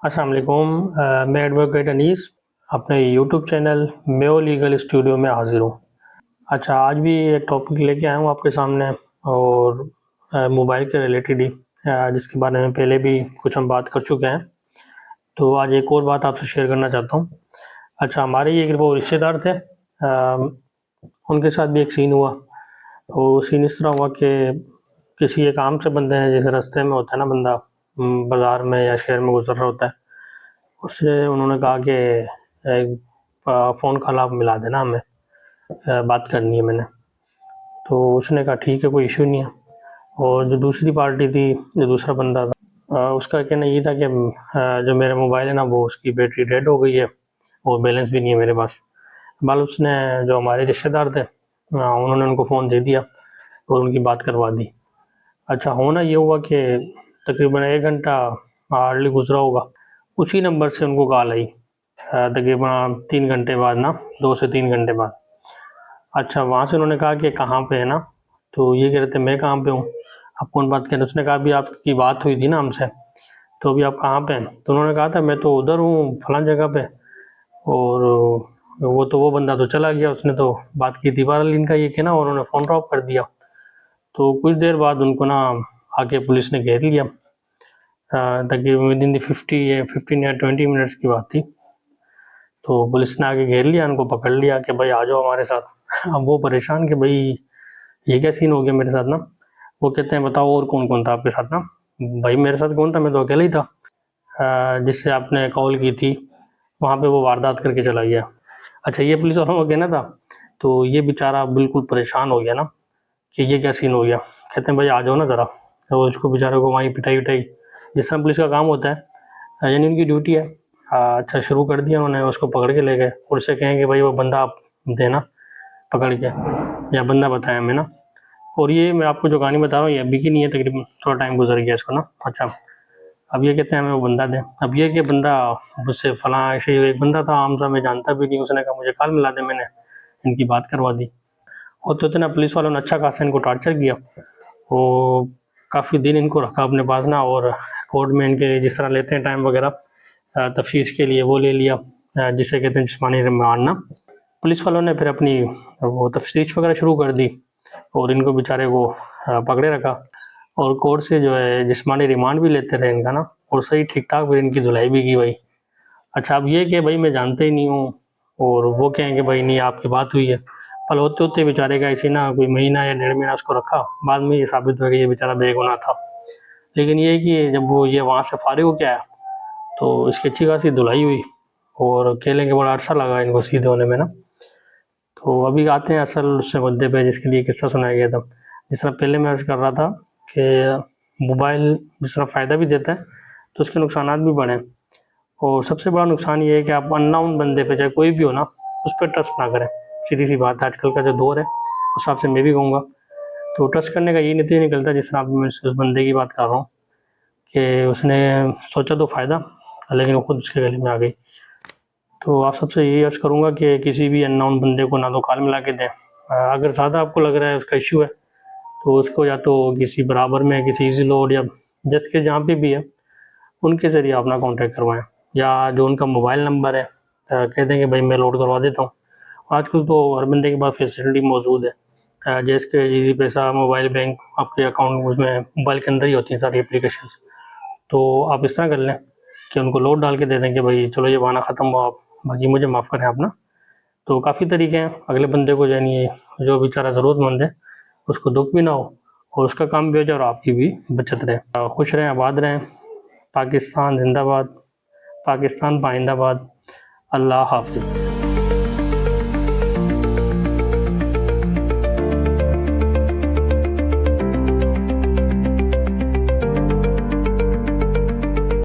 अस्सलाम वालेकुम। मैं एडवोकेट अनीस अपने YouTube channel Mayo legal studio में हाजिर हूँ। अच्छा, आज भी एक टॉपिक लेके आया हूँ आपके सामने और मोबाइल के रिलेटेड ही, जिसके बारे में पहले भी कुछ हम बात कर चुके हैं। तो आज एक और बात आपसे शेयर करना चाहता हूँ। अच्छा, हमारे ये एक वो रिश्तेदार थे, उनके साथ भी एक सीन हुआ। वो सीन इस तरह हुआ कि किसी एक आम से बंदे हैं, जैसे रास्ते में होता है ना बंदा, बाजार में या शहर में गुजर रहा होता है, उससे उन्होंने कहा कि फ़ोन कॉल आप मिला देना हमें, बात करनी है मैंने। तो उसने कहा ठीक है, कोई इशू नहीं है। और जो दूसरी पार्टी थी, जो दूसरा बंदा था, उसका कहना ये था कि जो मेरा मोबाइल है ना, वो उसकी बैटरी डेड हो गई है और बैलेंस भी नहीं है मेरे पास। बल उसने, जो हमारे रिश्तेदार थे, उन्होंने उनको फ़ोन दे दिया और उनकी बात करवा दी। अच्छा, होना ये हुआ कि तकरीबन 1 घंटा हार्डली गुज़रा होगा, उसी नंबर से उनको कॉल आई, तकरीबन 3 घंटे बाद ना, 2 से 3 घंटे बाद। अच्छा, वहाँ से उन्होंने कहा कि कहाँ पे है ना, तो ये कह रहे थे मैं कहाँ पे हूँ, आप कौन बात कर रहे हैं? उसने कहा अभी आपकी बात हुई थी ना हमसे, तो अभी आप कहाँ पे हैं? तो उन्होंने कहा था मैं तो उधर हूँ फलां जगह पे। और वो बंदा तो चला गया, उसने तो बात की थी। बहरहाल इनका ये कहना, उन्होंने फ़ोन ड्रॉप कर दिया। तो कुछ देर बाद उनको ना आके पुलिस ने घेर लिया। तकरीबन विदिन द 15 या 20 मिनट्स की बात थी। तो पुलिस ने आके घेर लिया, उनको पकड़ लिया कि भाई आ जाओ हमारे साथ। अब वो परेशान कि भाई ये क्या सीन हो गया मेरे साथ ना। वो कहते हैं बताओ और कौन कौन था आपके साथ ना। भाई मेरे साथ कौन था, मैं तो अकेला ही था। जिससे आपने कॉल की थी, वहाँ पे वो वारदात करके चला गया। अच्छा, ये पुलिस वालों का कहना था। तो ये बेचारा बिल्कुल परेशान हो गया ना कि ये क्या सीन हो गया। कहते हैं भाई आ जाओ ना ज़रा। तो उसको बेचारे को वहीं पिटाई विटाई, जिस तरह पुलिस का काम होता है, यानी उनकी ड्यूटी है। अच्छा, शुरू कर दिया उन्होंने, उसको पकड़ के ले गए और उससे कहें कि भाई वो बंदा आप देना पकड़ के, या बंदा बताया हमें ना। और ये मैं आपको जो कहानी बता रहा हूँ ये अभी की नहीं है, तकरीबन थोड़ा टाइम गुजर गया इसको ना। अच्छा, अब ये कहते हैं हमें वो बंदा दें। अब ये कि बंदा मुझसे फलां ऐसे एक बंदा था आम सा, मैं जानता भी नहीं, उसने कहा मुझे कॉल मिला दे, मैंने इनकी बात करवा दी। और तो इतना पुलिस वालों ने अच्छा खासा इनको टॉर्चर किया। वो काफ़ी दिन इनको रखा अपने पास ना, और कोर्ट में इनके जिस तरह लेते हैं टाइम वगैरह, तफ्तीश के लिए वो ले लिया, जिसे कहते हैं जिस्मानी रिमांड ना। पुलिस वालों ने फिर अपनी वो तफ्तीश वगैरह शुरू कर दी और इनको बेचारे को पकड़े रखा। और कोर्ट से जो है जिस्मानी रिमांड भी लेते रहे इनका ना, और सही ठीक ठाक फिर इनकी धुलाई भी की भाई। अच्छा, अब ये कि भाई मैं जानते ही नहीं हूँ, और वो कहें कि भाई नहीं आपकी बात हुई है। पल होते होते बेचारे का ऐसे ना कोई महीना या 1.5 महीना उसको रखा, बाद में ये साबित हुआ कि ये बेचारा बेगुनाह था। लेकिन ये कि जब वो ये वहाँ से फारिग होके आया, तो इसकी अच्छी खासी धुलाई हुई और खेलने के बड़ा अरसा लगा इनको सीधे होने में ना। तो अभी आते हैं असल उससे मुद्दे पे, जिसके लिए किस्सा सुनाया गया था। जिस तरह पहले मैं अर्ज़ कर रहा था कि मोबाइल जिस तरह फ़ायदा भी देता है, तो उसके नुकसानात भी बड़े हैं। और सबसे बड़ा नुकसान ये है कि आप अननोन बंदे पे, चाहे कोई भी हो ना, उस पर ट्रस्ट ना करें। सीधी-सी बात है, आजकल का जो दौर है, उस हिसाब से मैं भी कहूँगा। तो ट्रस्ट करने का ये नतीजा निकलता है, जिस तरह मैं उस बंदे की बात कर रहा हूँ कि उसने सोचा तो फ़ायदा, लेकिन वो खुद उसके गले में आ गई। तो आप सबसे यही अर्ज़ करूँगा कि किसी भी अननोन बंदे को ना तो कॉल मिला के दें। अगर ज़्यादा आपको लग रहा है उसका इश्यू है, तो उसको या तो किसी बराबर में, किसी ईज़ी लोड या जैसे कि जहाँ पे भी है, उनके ज़रिए अपना कॉन्टैक्ट करवाएँ, या जो उनका मोबाइल नंबर है, कह दें कि भाई मैं लोड करवा देता हूँ। आजकल तो हर बंदे के पास फैसिलिटी मौजूद है, जैसे कि ईज़ी पैसा, मोबाइल बैंक, आपके अकाउंट उसमें मोबाइल के अंदर ही होती हैं सारी एप्लीकेशंस। तो आप इस तरह कर लें कि उनको लोड डाल के दे दें कि भाई चलो ये बहाना ख़त्म हुआ, आप बाकी मुझे माफ़ करें आप ना। तो काफ़ी तरीके हैं, अगले बंदे को यानी जो बेचारा ज़रूरतमंद है, उसको दुःख भी ना हो और उसका काम भी हो जाए और आपकी भी बचत रहे। खुश रहें, आबाद रहें। पाकिस्तान ज़िंदाबाद, पाकिस्तान पाइंदाबाद। अल्लाह हाफ़िज़।